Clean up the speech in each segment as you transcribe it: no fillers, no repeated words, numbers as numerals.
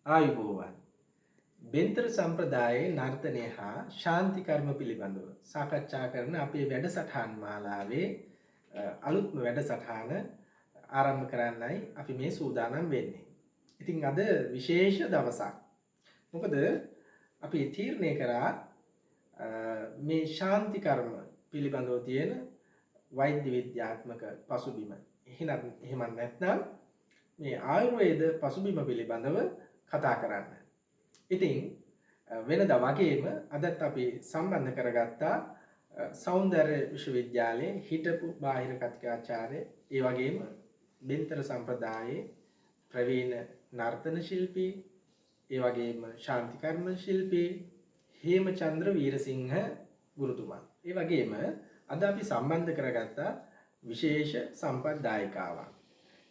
ආයුබෝවන්. බෙන්තර සම්ප්‍රදායේ නර්තනය හා ශාන්ති කර්ම පිළිබඳව සාකච්ඡා කරන අපේ වැඩසටහන් මාලාවේ අලුත්ම වැඩසටහන ආරම්භ කරන්නයි අපි මේ සූදානම් වෙන්නේ. ඉතින් අද විශේෂ දවසක්. මොකද අපි තීරණය කරා මේ ශාන්ති කර්ම පිළිබඳව තියෙන වෛද්‍ය විද්‍යාත්මක පසුබිම. එහෙම නැත්නම් මේ ආයුර්වේද පසුබිම පිළිබඳව කතා කරන්න. ඉතින් වෙනදා වගේම අදත් අපි සම්බන්ධ කරගත්තා සෞන්දර්ය විශ්වවිද්‍යාලයේ හිටපු බාහිර කතිකාචාර්ය ඒ වගේම බෙන්තර සම්ප්‍රදායේ ප්‍රවීණ නර්තන ශිල්පී ඒ වගේම ශාන්ති කර්ම ශිල්පී හේමචන්ද්‍ර වීරසිංහ ගුරුතුමා. ඒ වගේම අද අපි සම්බන්ධ කරගත්තා විශේෂ සම්පත්දායිකාවක්.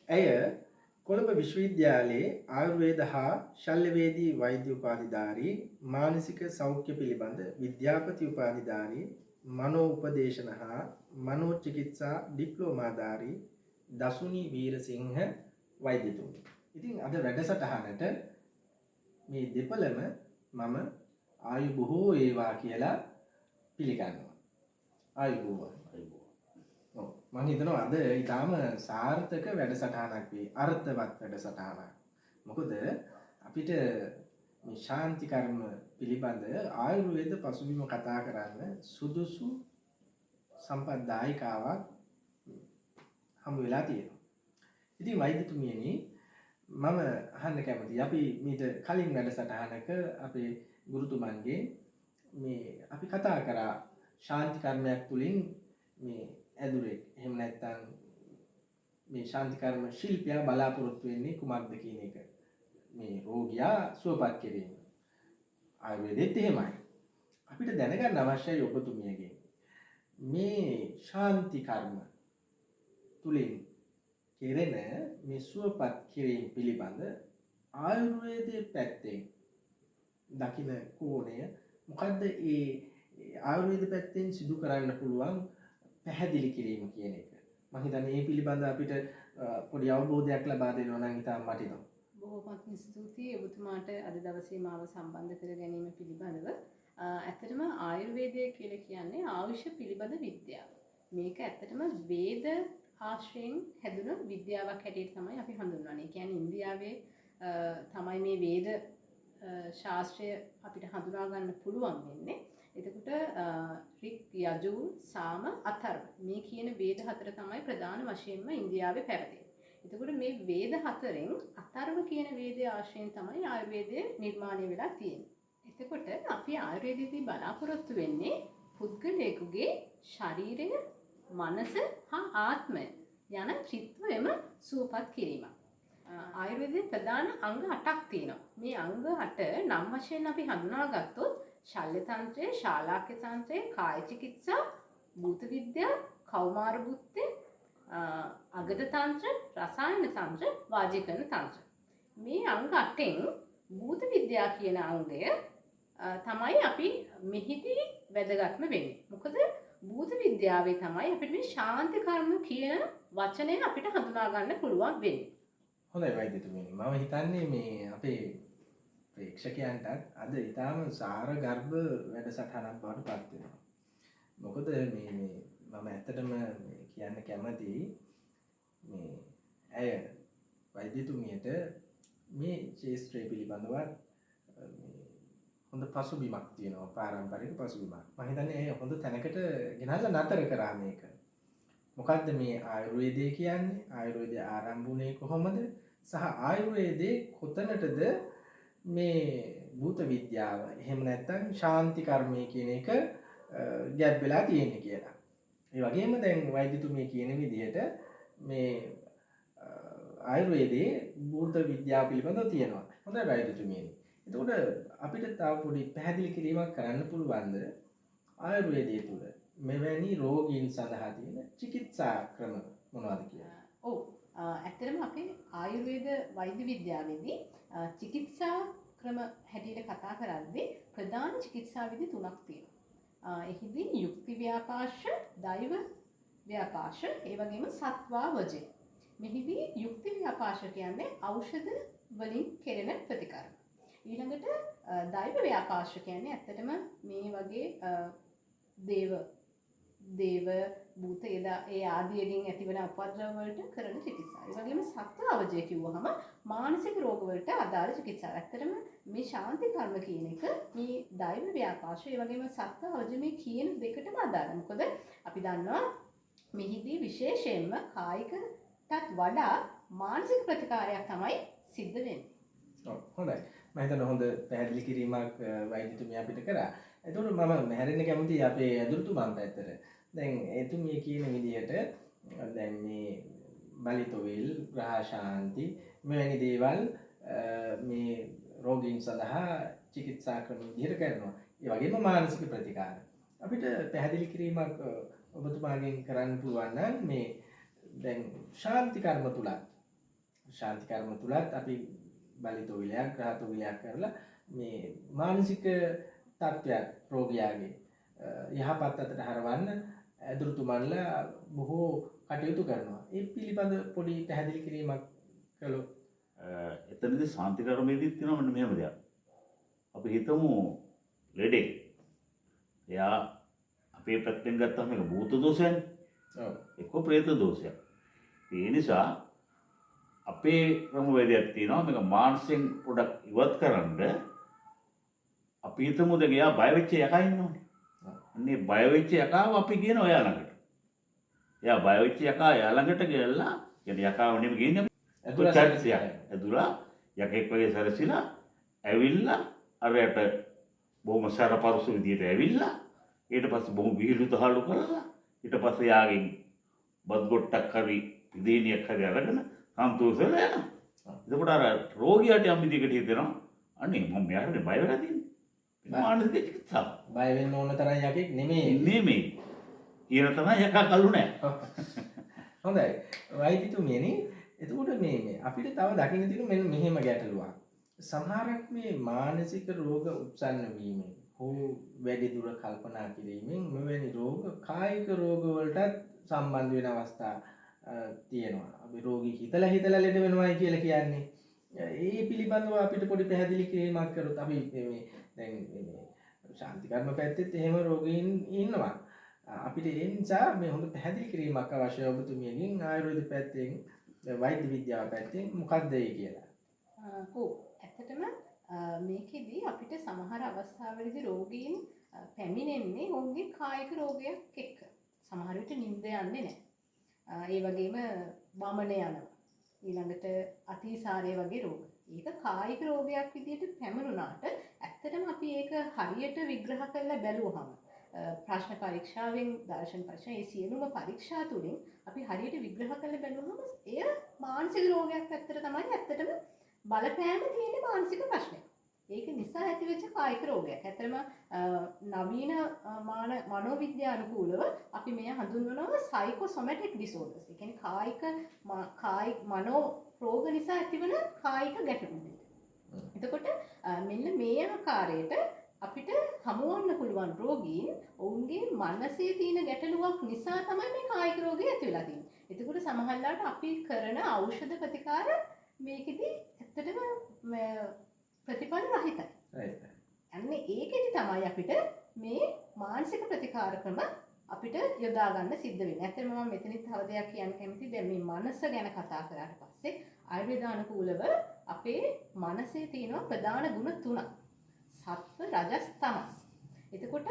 ඇය කොළඹ විශ්වවිද්‍යාලයේ ආයුර්වේද හා ශල්‍යවේදී වෛද්‍ය උපාධිධාරී මානසික සෞඛ්‍ය පිළිබඳ විද්‍යාපති උපාධිධාරී මනෝ උපදේශන හා මනෝ චිකිත්සා ඩිප්ලෝමාධාරී දසුනි වීරසිංහ වෛද්‍යතුමනි. ඉතින් අද වැඩසටහනට මේ දෙපළම මම ආයු බොහෝ වේවා කියලා පිළිගන්නවා. ආයුබෝවන්. මම හිතනවා අද ඊටාම සාර්ථක වැඩසටහනක් වෙයි. අර්ථවත් වැඩසටහනක්. මොකද අපිට මේ ශාන්ති කර්ම පිළිබඳ ආයුර්වේද පසුබිම කතා කරන්න සුදුසු සම්පත්දායිකාවක් හමු වෙලා තියෙනවා. ඉතින් වෛද්‍යතුමියනි මම අහන්න කැමතියි. අපි මීට කලින් වැඩසටහනක අපේ ගුරුතුමන්ගේ මේ අපි කතා කරා ශාන්ති කර්මයක් තුලින් මේ ඇදුරෙක් එහෙම නැත්නම් මේ ශාන්ති කර්ම ශිල්පියා බලාපොරොත්තු වෙන්නේ කුමක්ද කියන එක. මේ රෝගියා සුවපත් කිරීම. ආයුර්වේදෙත් එහෙමයි. අපිට දැනගන්න අවශ්‍යයි ඔබතුමියගෙන් මේ ශාන්ති කර්ම තුලින් කෙරෙන මේ සුවපත් කිරීම පිළිබඳ ආයුර්වේදයේ පැත්තෙන් දකින්න කෝණය මොකද්ද? ඒ ආයුර්වේද පැත්තෙන් සිදු කරන්න පුළුවන් පැහැදිලි කිරීම කියන එක. මම හිතන්නේ මේ පිළිබඳ අපිට පොඩි අවබෝධයක් ලබා දෙනවා නම් ඉතාම වටිනවා. බොහෝමත්ම ස්තුතියි ඔබතුමාට අද දවසේ මාව සම්බන්ධ කර ගැනීම පිළිබඳව. ඇත්තටම ආයුර්වේදය කියලා කියන්නේ ආයුෂ පිළිබඳ විද්‍යාව. මේක ඇත්තටම වේද ආශ්‍රයෙන් හැදුණු විද්‍යාවක් හැටියට තමයි අපි හඳුන්වන්නේ. ඒ කියන්නේ ඉන්දියාවේ තමයි මේ වේද ශාස්ත්‍රය අපිට හඳුනා ගන්න පුළුවන් වෙන්නේ. එතකොට රික් යජුර් සාම අථර්ව මේ කියන වේද හතර තමයි ප්‍රධාන වශයෙන්ම ඉන්දියාවේ පැවතෙන්නේ. එතකොට මේ වේද හතරෙන් අථර්ව කියන වේදයේ ආශ්‍රයෙන් තමයි ආයුර්වේදය නිර්මාණය වෙලා තියෙන්නේ. එතකොට අපි ආයුර්වේදයේදී බලාපොරොත්තු වෙන්නේ පුද්ගලයෙකුගේ ශරීරය, මනස හා ආත්මය යන ත්‍රිත්වයම සුවපත් කිරීම. ආයුර්වේදයේ ප්‍රධාන අංග 8ක් තියෙනවා. මේ අංග 8 නම් වශයෙන් අපි හඳුනාගත්තොත් ශල්‍ය තන්ත්‍රය, ශාලාක්‍ය තන්ත්‍රය, කාය චිකිත්සා, භූත විද්‍යා, කෞමාර බුද්ධි, අගද තන්ත්‍ර, රසායන තන්ත්‍ර, වාජිකරණ තන්ත්‍ර. මේ අංග 8න් භූත විද්‍යා කියන අංගය තමයි අපි මෙහිදී වැදගත්ම වෙන්නේ. මොකද භූත විද්‍යාවේ තමයි අපිට මේ ශාන්ති කර්ම කියන වචනය අපිට හඳුනා ගන්න පුළුවන් වෙන්නේ. හොඳයි වෛද්‍යතුමියනි. මම හිතන්නේ මේ අපේ ප්‍රේක්ෂකයන්ටත් අද ඊටාම සාර ගර්භ වැඩසටහනක් බවට පත් වෙනවා. මොකද මේ මම ඇත්තටම කියන්න කැමතියි මේ ඇය වෛද්‍යතුමියට මේ ශාස්ත්‍රය පිළිබඳව හොඳ පසුබිමක් තියෙනවා, පාරම්පරික පසුබිමක්. මම හිතන්නේ ඇය හොඳ තැනකට ගෙනල්ලා නතර කරා මේක. මොකද්ද මේ ආයුර්වේදය කියන්නේ? ආයුර්වේදය ආරම්භ වුණේ කොහොමද? සහ ආයුර්වේදයේ කොතනටද මේ භූත විද්‍යාව එහෙම නැත්නම් ශාන්ති කර්මය කියන එක ගැබ් වෙලා තියෙන්නේ කියලා. ඒ වගේම දැන් වෛද්‍යතුමිය කියන විදිහට මේ ආයුර්වේදයේ භූත විද්‍යාව පිළිබඳව තියෙනවා. හොඳයි වෛද්‍යතුමියනි. එතකොට අපිට තව පොඩි පැහැදිලි කිරීමක් කරන්න පුළුවන්ද ආයුර්වේදයේ තුල මෙවැනි රෝගීන් සඳහා තියෙන චිකිත්සා ක්‍රම මොනවද කියලා? ඔව්. ඇත්තටම අපේ ආයුර්වේද වෛද්‍ය විද්‍යාවේදී චිකිත්සා ක්‍රම හැටියට කතා කරද්දී ප්‍රධාන චිකිත්සා විධි 3ක් තියෙනවා. එහිදී යුක්ති ව්‍යාපාශ, දෛව ව්‍යාපාශ, ඒ වගේම සත්වා වජේ. මෙහිදී යුක්ති ව්‍යාපාශ කියන්නේ ඖෂධ වලින් කෙරෙන ප්‍රතිකර්ම. ඊළඟට දෛව ව්‍යාපාශ කියන්නේ ඇත්තටම මේ වගේ දේව භූත ඒ ආදියකින් ඇතිවන අපද්‍රව වලට කරන චිකිත්සාව. ඒ වගේම සත්ව අවජය කිව්වහම මානසික රෝග වලට අදාළ චිකිත්සාව. ඇත්තටම මේ ශාන්ති කර්ම කියන එක මේ දෛව ව්‍යාපාශ ඒ වගේම සත්ව අවජය මේ කියන දෙකටම අදාළයි. මොකද අපි දන්නවා මෙහිදී විශේෂයෙන්ම කායිකටත් වඩා මානසික ප්‍රතිකාරයක් තමයි සිද්ධ වෙන්නේ. ඔව් හොඳයි. මම හිතනවා හොඳ පැහැදිලි කිරීමක් වෛද්‍යතුමිය අපිට කරා. එතකොට මම හැරෙන්න කැමතියි අපේ ඇදුරුතුමන් පැත්තට. දැන් එතුමිය කියන විදිහට දැන් මේ බලිතොවිල් ග්‍රහ ශාන්ති මෙවැනි දේවල් මේ රෝගීන් සඳහා චිකිත්සා ක්‍රම විදිහට කරනවා. ඒ වගේම මානසික ප්‍රතිකාර. අපිට පැහැදිලි කිරීමක් ඔබතුමාගෙන් කරන්න පුළුවන් නම් මේ දැන් ශාන්ති කර්ම තුලත් අපි බලිතොවිලයක් ග්‍රහතොවිලයක් කරලා මේ මානසික තත්ත්වයක් රෝගියාගේ යහපත් අතට හරවන්න ඇදුරුතුමන්ලා බොහෝ කටයුතු කරනවා. ඒ පිළිබඳ පොඩි පැහැදිලි කිරීමක් කළොත්. එතනදී ශාන්ති කර්මයේදී තියෙනවා මෙන්න මෙහෙම දෙයක්. අපි හිතමු ලෙඩෙක්. එයා අපේ පැත්තෙන් ගත්තම මේක භූත දෝෂයනේ. ඔව්. එක්ක ප්‍රේත දෝෂයක්. ඒ නිසා අපේ ක්‍රමවේදයක් තියෙනවා මේක මානසික පොඩක් ඉවත් කරන්න. අපි හිතමු දැන් එයා බය වෙච්ච යකා ඉන්නවනේ. අන්නේ බය වෙච්ච යකාව අපි කියන ඔයා ළඟට. එයා බය වෙච්ච යකා එයා ළඟට ගියලා කියන්නේ යකාව නෙමෙයි ගියන්නේ. ඇදුලා යකෙක් වගේ සැරසිලා ඇවිල්ලා අරයට බොහොම සරපරස විදියට ඇවිල්ලා ඊට පස්සේ බොහොම විහිළු තහළු කරලා ඊට පස්සේ යාගෙන් බත් ගොට්ටක් හරි පිදේනියක් හරි අරගෙන සන්තෝෂ වෙලා යනවා. එතකොට අර රෝගියාට යම් විදිහකට හිතෙනවා අනේ මම මෙයාට බය වෙලා තියෙන්නේ. මානසික චිකිත්සාව. බය වෙන්න ඕන තරම් යකෙක් නෙමෙයි. කියන තරම් යකා කළු නෑ. හොඳයි. වෛද්‍යතුමියනි එතකොට මේ අපිට තව දකින්න තියෙන මෙන්න මෙහෙම ගැටලුවක්. සමහරක් මේ මානසික රෝග උත්සන්න වීමෙන් හෝ වැඩි දුර කල්පනා කිරීමෙන් මෙවැනි රෝග කායික රෝග වලටත් සම්බන්ධ වෙන අවස්ථා තියෙනවා. අපි රෝගී හිතලා ලෙඩ වෙනවායි කියලා කියන්නේ. ඒ පිළිබඳව අපිට පොඩි පැහැදිලි කිරීමක් කරොත් අපි මේ දැන් මේ ශාන්ති කර්ම පැත්තෙත් එහෙම රෝගීන් ඉන්නවා. අපිට ඒ නිසා මේ හොඳ පැහැදිලි කිරීමක් අවශ්‍යයි ඔබතුමියගෙන් ආයුර්වේද පැත්තෙන් වෛද්‍ය විද්‍යාව පැත්තෙන් මොකක්ද ඒ කියලා. ඔව් ඇත්තටම මේකෙදී අපිට සමහර අවස්ථාවලදී රෝගීන් පැමිණෙන්නේ ඔවුන්ගේ කායික රෝගයක් එක්ක. සමහර විට නිින්ද යන්නේ නැහැ. ඒ වගේම වමන යනවා. ඊළඟට අතිසාරය වගේ රෝග. ඒක කායික රෝගයක් විදිහට පැමිණුණාට ඇත්තටම අපි ඒක හරියට විග්‍රහ කරලා බැලුවහම ප්‍රශ්න පරීක්ෂාවෙන් දර්ශන පරීක්ෂා ඒ සියලුම පරීක්ෂා තුලින් අපි හරියට විග්‍රහ කරලා බැලුවහම එය මානසික රෝගයක් පැත්තට තමයි ඇත්තටම බලපෑම තියෙන මානසික ප්‍රශ්නයක්. ඒක නිසා ඇතිවෙච්ච කායික රෝගයක්. ඇත්තටම නවීන මනෝවිද්‍යානුකූලව අපි මේ හඳුන්වනවා සයිකෝසොමැටික් ඩිසෝඩර්ස්. ඒ කියන්නේ කායික මනෝ රෝග නිසා ඇතිවන කායික ගැටලු. එතකොට මෙන්න මේ ආකාරයට අපිට හමුවන්න පුළුවන් රෝගීන් ඔවුන්ගේ මනසේ තියෙන ගැටලුවක් නිසා තමයි මේ කායික රෝගය ඇති වෙලා තියෙන්නේ. එතකොට සමහරවිට අපි කරන ඖෂධ ප්‍රතිකාර මේකෙදි ඇත්තටම ප්‍රතිඵල රහිතයි. අන්නේ ඒකෙදි තමයි අපිට මේ මානසික ප්‍රතිකාර ක්‍රම අපිට යොදා ගන්න සිද්ධ වෙන්නේ. ඇත්තටම මම මෙතනින් තව දෙයක් කියන්න කැමතියි. දැන් මේ මනස ගැන කතා කරාට පස්සේ ආයුර්වේදානුකූලව අපේ මනසේ තියෙන ප්‍රධාන ගුණ තුනක්. සත්ව, රජස්, තමස්. එතකොට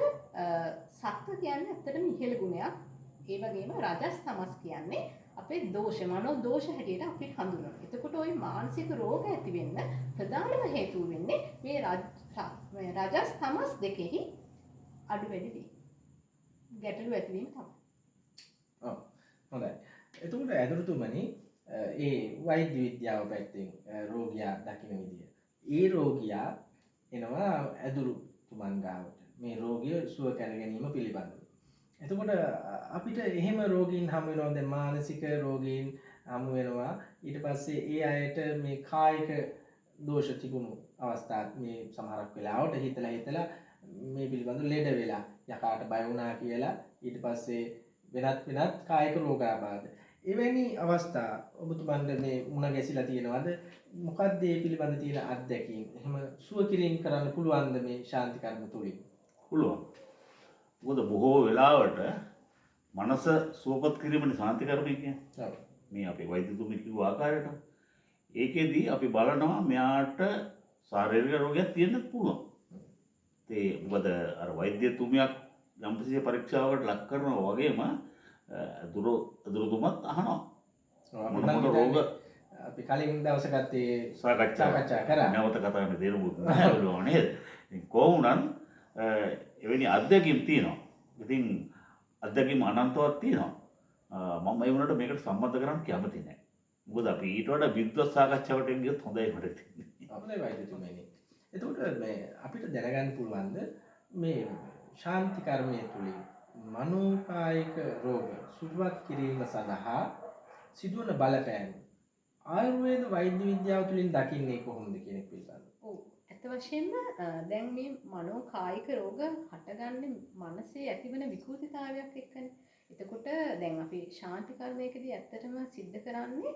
සත්ව කියන්නේ ඇත්තටම ඉහළ ගුණයක්. ඒ වගේම රජස්, තමස් කියන්නේ අපේ දෝෂ, මනෝ දෝෂ හැටියට අපි හඳුනනවා. එතකොට ওই මානසික රෝග ඇති වෙන්න ප්‍රධානම හේතුව වෙන්නේ මේ රජස්, තමස් දෙකෙහි අඩු වැඩි වීම. ගැටලු ඇතිවීම තමයි. ඔව් හොඳයි. එතකොට ඇදුරුතුමනි ඒ වෛද්‍ය විද්‍යාව පැත්තෙන් රෝගියා දකින විදිය. ඒ රෝගියා එනවා ඇදුරුතුමන් ගාවට මේ රෝගිය සුව කර ගැනීම පිළිබඳව. එතකොට අපිට එහෙම රෝගීන් හමු වෙනවා. දැන් මානසික රෝගීන් හමු වෙනවා. ඊට පස්සේ ඒ අයට මේ කායික දෝෂ තිබුණු අවස්ථාත් මේ සමහරක් වෙලාවට හිතලා මේ පිළිබඳව ලෙඩ වෙලා යකාට බය වුණා කියලා ඊට පස්සේ වෙනත් කායික රෝගාබාධ. එවැනි අවස්ථා ඔබතුමන්ට මේ මුණ ගැසිලා තියෙනවද? මොකක්ද මේ පිළිබඳ තියෙන අත්දැකීම්? එහෙම සුව කිරීම කරන්න පුළුවන්ද මේ ශාන්ති කර්ම තුලින්? පුළුවන්. මොකද බොහෝ වෙලාවට මනස සුවපත් කිරීමනේ ශාන්ති කර්මය කියන්නේ. ඔව්. මේ අපේ වෛද්‍යතුමී කිව්ව ආකාරයට. ඒකෙදී අපි බලනවා මෙයාට ශාරීරික රෝගයක් තියෙන්න පුළුවන්. ඒ මොකද අර වෛද්‍යතුමියක් යම්කිසි පරීක්ෂාවකට ලක් කරනවා වගේම අදුරුතුමත් අහනවා. මොන මොන රෝග අපි කලින් දවසකත් ඒ සාකච්ඡා කරා. නැවත කතා කරන්න දෙනුත් නැහැ නේද? ඉතින් කොහොමුණත් එවැනි අත්දැකීම් තියෙනවා. ඉතින් අත්දැකීම් අනන්තවත් තියෙනවා. මම ඒ වුණාට මේකට සම්බන්ධ කරන්න කැමති නැහැ. මොකද අපි ඊට වඩා විද්වත් සාකච්ඡාවකට ගියොත් හොඳයි මට තියෙන්නේ. අපේ වෛද්‍යතුමනි. එතකොට මේ අපිට දැනගන්න පුළුවන්ද මේ ශාන්ති කර්මය තුලින් මනෝකායික රෝග සුවපත් කිරීම සඳහා සිදුවන බලපෑම ආයුර්වේද වෛද්‍ය විද්‍යාව තුළින් දකින්නේ කොහොමද කියන එක පිළිබඳව. ඔව්. ඇත්ත වශයෙන්ම දැන් මේ මනෝකායික රෝග හටගන්නේ මනසේ ඇතිවන විකෘතිතාවයක් එක්කනේ. එතකොට දැන් අපි ශාන්ති කර්මයකදී ඇත්තටම සිද්ධ කරන්නේ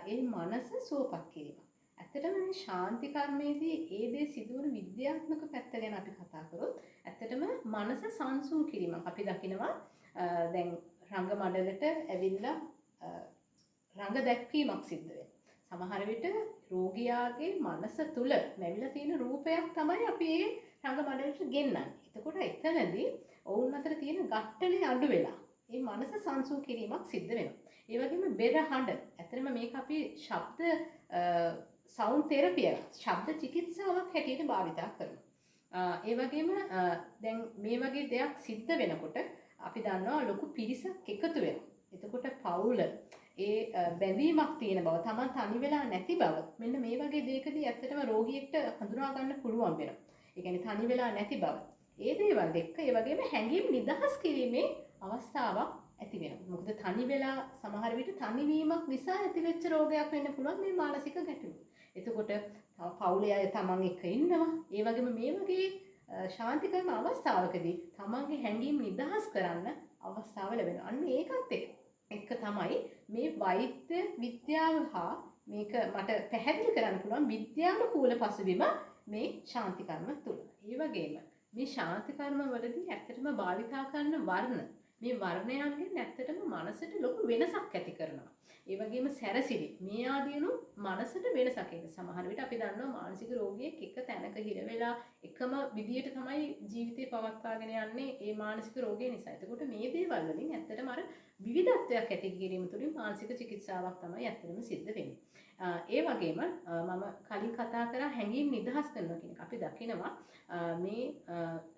ඒ මනස සුවපත් කිරීම. ඇත්තටම මේ ශාන්ති කර්මයේදී ඒ දේ සිදුවන විද්‍යාත්මක පැත්ත ගැන අපි කතා කරොත් ඇත්තටම මනස සංසුන් කිරීමක් අපි දකිනවා. දැන් රංග මඩලට ඇවිල්ලා රංග දැක්වීමක් සිද්ධ වෙනවා. සමහර විට රෝගියාගේ මනස තුල ලැබිලා තියෙන රූපයක් තමයි අපි ඒ රංග මඩලට ගෙන්නන්නේ. එතකොට එතනදී ඔවුන් අතර තියෙන ගැටලේ අඩු වෙලා මේ මනස සංසුන් කිරීමක් සිද්ධ වෙනවා. ඒ වගේම බෙර හඬ. ඇත්තටම මේක අපි ශබ්ද සවුන්ඩ් තෙරපිය, ශබ්ද චිකිත්සාවක් හැටියට භාවිතා කරනවා. ඒ වගේම දැන් මේ වගේ දෙයක් සිද්ධ වෙනකොට අපි දන්නවා ලොකු පිරිසක් එකතු වෙනවා. එතකොට පවුල ඒ බැඳීමක් තියෙන බව, Taman තනි වෙලා නැති බව, මෙන්න මේ වගේ දෙයකදී ඇත්තටම රෝගියෙක්ට හඳුනා ගන්න පුළුවන් වෙනවා. ඒ කියන්නේ තනි වෙලා නැති බව. ඒ දේවල් එක්ක ඒ වගේම හැඟීම් නිදහස් කිරීමේ අවස්ථාවක් ඇති වෙනවා. මොකද තනි වෙලා සමහර විට තනිවීමක් නිසා ඇතිවෙච්ච රෝගයක් වෙන්න පුළුවන් මේ මානසික ගැටලුව. එතකොට පවුලේ අය Taman එක්ක ඉන්නවා. ඒ වගේම මේ වගේ ශාන්තිකරම අවස්ථාවකදී Tamanගේ හැඟීම් නිදහස් කරන්න අවස්ථාව ලැබෙනවා. අන්න ඒකත් එක්ක තමයි මේ වෛද්‍ය විද්‍යාව හා මේක මට පැහැදිලි කරන්න පුළුවන් විද්‍යානුකූල පසුබිම මේ ශාන්ති කර්ම තුල. ඒ වගේම මේ ශාන්ති කර්ම වලදී ඇත්තටම භාවිතා කරන වර්ණ මේ වර්ණයන්ගෙන් ඇත්තටම මනසට ලොකු වෙනසක් ඇති කරනවා. ඒ වගේම සැරසිලි මේ ආදීනු මනසට වෙනසක් ඇති. සමහර විට අපි දන්නවා මානසික රෝගියෙක් එක තැනක හිර වෙලා එකම විදියට තමයි ජීවිතේ පවත්වාගෙන යන්නේ ඒ මානසික රෝගය නිසා. එතකොට මේ දේවල් වලින් ඇත්තටම අර විවිධත්වයක් ඇති කිරීම තුළින් මානසික චිකිත්සාවක් තමයි ඇත්තටම සිද්ධ වෙන්නේ. ඒ වගේම මම කලින් කතා කරා හැඟීම් නිදහස් කරනවා කියන එක. අපි දකිනවා මේ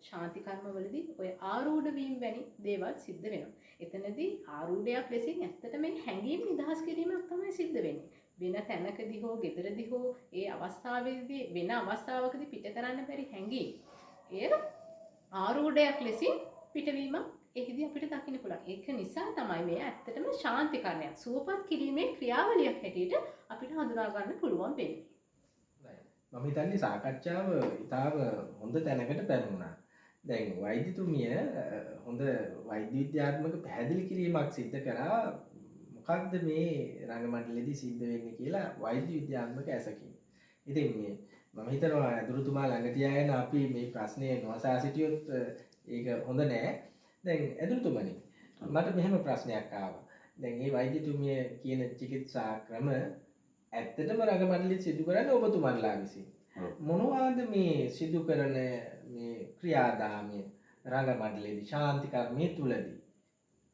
ශාන්ති කර්ම වලදී ඔය ආරූඪ වීම වැනි දේවල් සිද්ධ වෙනවා. එතනදී ආරූඪයක් ලෙසින් ඇත්තට මේ හැඟීම් නිදහස් කිරීමක් තමයි සිද්ධ වෙන්නේ. වෙන තැනකදී හෝ ගෙදරදී හෝ ඒ අවස්ථාවේදී වෙන අවස්ථාවකදී පිට කරන්න බැරි හැඟීම් එය ආරූඪයක් ලෙසින් පිටවීමක් ඒකදී අපිට දකින්න පුළුවන්. ඒක නිසා තමයි මේ ඇත්තටම ශාන්ති කර්මයක් සුවපත් කිරීමේ ක්‍රියාවලියක් හැටියට අපිට හඳුනා ගන්න පුළුවන් වෙන්නේ. මම හිතන්නේ සාකච්ඡාව ඉතාම හොඳ තැනකට පැමුණා. දැන් වෛද්‍යතුමිය හොඳ වෛද්‍ය විද්‍යාත්මක පැහැදිලි කිරීමක් සිදු කරා මොකක්ද මේ රංගමණ්ඩලයේදී සිද්ධ වෙන්නේ කියලා වෛද්‍ය විද්‍යාත්මක ඇසකින්. ඉතින් මේ මම හිතනවා අඳුරුතුමා ළඟ තියාගෙන අපි මේ ප්‍රශ්නේ නොඅසා සිටියොත් ඒක හොඳ නෑ. දැන් ඇදුරුතුමනි මට මෙහෙම ප්‍රශ්නයක් ආවා. දැන් මේ වෛද්‍යතුමිය කියන චිකිත්සා ක්‍රම ඇත්තටම රංගමණ්ඩලයේ සිදු කරන්නේ ඔබතුමන්ලා විසින්. මොනවාද මේ සිදු කරන මේ ක්‍රියාදාමය රංගමණ්ඩලයේදී ශාන්ති කර්මයේ තුලදී?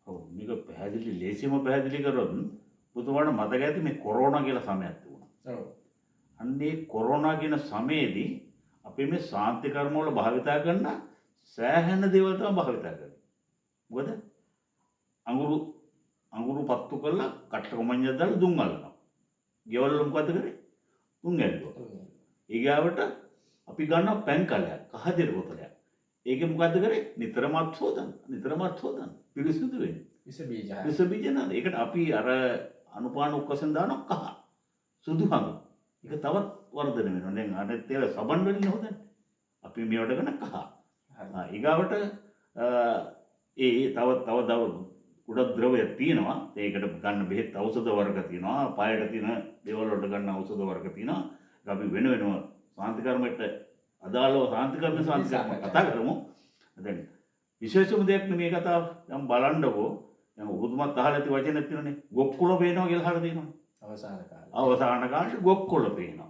ඔව් මේක පැහැදිලි ලේසියම පැහැදිලි කරොත් පුදුමවට මතක ඇති මේ කොරෝනා කියලා සමයක් තිබුණා. ඔව්. අන්නේ කොරෝනා කියන සමයේදී අපි මේ ශාන්ති කර්ම වල භාවිතා කරන සෑහෙන දේවල් තමයි භාවිතා කරන්නේ. මොකද අඟුරු පත්තු කරලා කට්ට කොමඤ්ඤයක් දාලා දුම් අල්ලනවා. ගෙවල් වල මොකද කරේ? දුම් ඇල්ලුවා. ඊගාවට අපි ගන්නවා පැන් කලයක්, කහදිර බෝතලයක්. ඒකේ මොකද්ද කරේ? නිතරමත් හොදන්න. පිරිසිදු වෙන්නේ. විස බීජ නේද? ඒකට අපි අර අනුපාන උක්කසෙන් දානවා කහ. සුදු හඟ. ඒක තවත් වර්ධනය වෙනවා. දැන් අනෙත් ඒවා සබන් වලින් හොදන්නේ. අපි මේවට ගන්න කහ. ඊගාවට තව උඩද්‍රවයක් තියෙනවා. ඒකට ගන්න බෙහෙත් ඖෂධ වර්ග තියෙනවා. පායට තියෙන දේවල් වලට ගන්න ඖෂධ වර්ග තියෙනවා. ඒක අපි වෙන වෙනම සාන්ති කර්මයට අදාළව සාන්ති කර්ම කතා කරමු. දැන් විශේෂම දෙයක් නෙමේ කතාව. දැන් බලන්නකෝ. දැන් ඔබතුමාත් අහලා ඇති වචනයක් තියෙනනේ. ගොක්කොළ පේනවා කියලා අහලා තියෙනවා. අවසාන කාලේ. අවසාන කාලේ ගොක්කොළ පේනවා.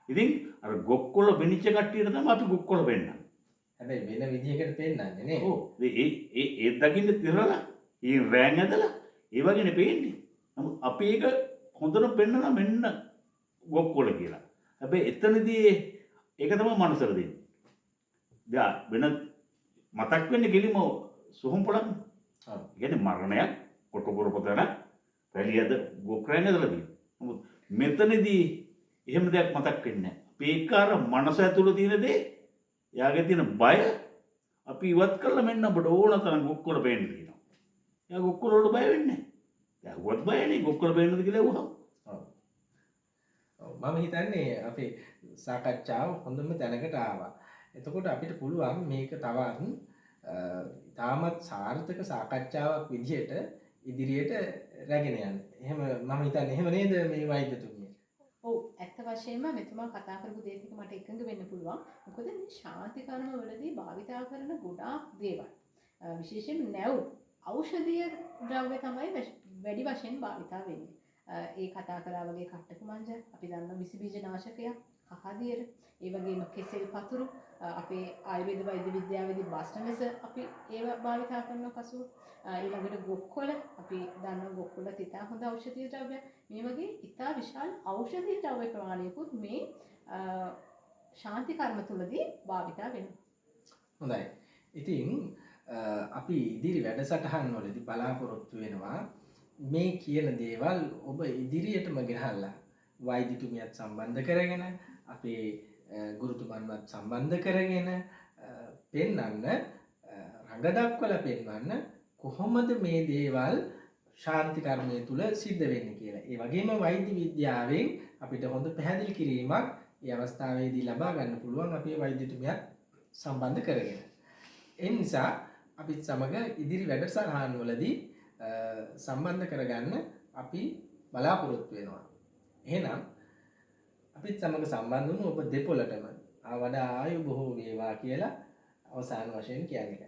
ඉතින් අර ගොක්කොළ වෙනිච්ච කට්ටියට තමයි අපි ගොක්කොළ පෙන්නන්නේ. හැබැයි වෙන විදිහකට පෙන්නන්නේ නේ. ඔව්. ඒ දකින්න තිරලා ඊ රෑන් ඇදලා ඒ වගේනේ පේන්නේ. නමුත් අපි ඒක හොඳට පෙන්නනවා මෙන්න ගොක්කොළ කියලා. හැබැයි එතනදී ඒක තමයි මනසට දෙන්නේ. දැන් වෙන මතක් වෙන්නේ කිලිම සුහම් පොළක්. ඔව්. කියන්නේ මරණයක් කොටු කරපතන පැලියද ගොක්රෑන් ඇදලා තියෙනවා. නමුත් මෙතනදී එහෙම දෙයක් මතක් වෙන්නේ නැහැ. මේක අර මනස ඇතුළේ තියෙන දේ යාගේ තියෙන බය අපි ඉවත් කරලා මෙන්න අපට ඕන තරම් ගොක්කොළ පේන්න තියෙනවා. යා ගොක්කොළ වලට බය වෙන්නේ නැහැ. යා වත් බය නේ ගොක්කොළ පේන්නද කියලා වහම. ඔව්. ඔව් මම හිතන්නේ අපේ සාකච්ඡාව හොඳම තැනකට ආවා. එතකොට අපිට පුළුවන් මේක තවත් තාමත් සාර්ථක සාකච්ඡාවක් විදිහට ඉදිරියට රැගෙන යන්න. එහෙම මම හිතන්නේ එහෙම නේද මේ වෛද්‍යතුමිය? ඔව් ඇත්ත වශයෙන්ම මෙතුමා කතා කරපු දේත් එක්ක මට එකඟ වෙන්න පුළුවන්. මොකද මේ ශාන්ති කර්ම වලදී භාවිතා කරන ගොඩාක් දේවල් විශේෂයෙන් නැව් ඖෂධීය ද්‍රව්‍ය තමයි වැඩි වශයෙන් භාවිතා වෙන්නේ. ඒ කතා කරා වගේ කට්ටක මංජ අපි දන්නවා විස බීජ නාශකයක් කහදියර ඒ වගේම කෙසෙල් පතුරු අපේ ආයුර්වේද වෛද්‍ය විද්‍යාවේදී බස්ටනස අපි ඒවා භාවිතා කරන පසු ඊළඟට ගොක්කොළ අපි දන්නවා ගොක්කොළ තිතා හොඳ ඖෂධීය ද්‍රව්‍යයක්. මේ වගේ ඉතා විශාල ඖෂධීය ද්‍රව්‍ය ප්‍රමාණයකුත් මේ ශාන්ති කර්ම තුලදී භාවිතා වෙනවා. හොඳයි. ඉතින් අපි ඉදිරි වැඩසටහන් වලදී බලාපොරොත්තු වෙනවා මේ කියන දේවල් ඔබ ඉදිරියටම ගෙනල්ලා වෛද්‍යතුමියත් සම්බන්ධ කරගෙන අපේ ගුරුතුමන්වත් සම්බන්ධ කරගෙන පෙන්වන්න රඟ දක්වලා පෙන්වන්න කොහොමද මේ දේවල් ශාන්ති කර්මය තුල සිද්ධ වෙන්නේ කියලා. ඒ වගේම වෛද්‍ය විද්‍යාවෙන් අපිට හොඳ පැහැදිලි කිරීමක් මේ අවස්ථාවේදී ලබා ගන්න පුළුවන් අපේ වෛද්‍යතුමියත් සම්බන්ධ කරගෙන. ඒ නිසා අපිත් සමග ඉදිරි වැඩසටහන් වලදී සම්බන්ධ කරගන්න අපි බලාපොරොත්තු වෙනවා. එහෙනම් අපිත් සමග සම්බන්ධ වුණු ඔබ දෙපොළටම වඩා ආයු බොහෝ වේවා කියලා අවසාන වශයෙන් කියන්නේ.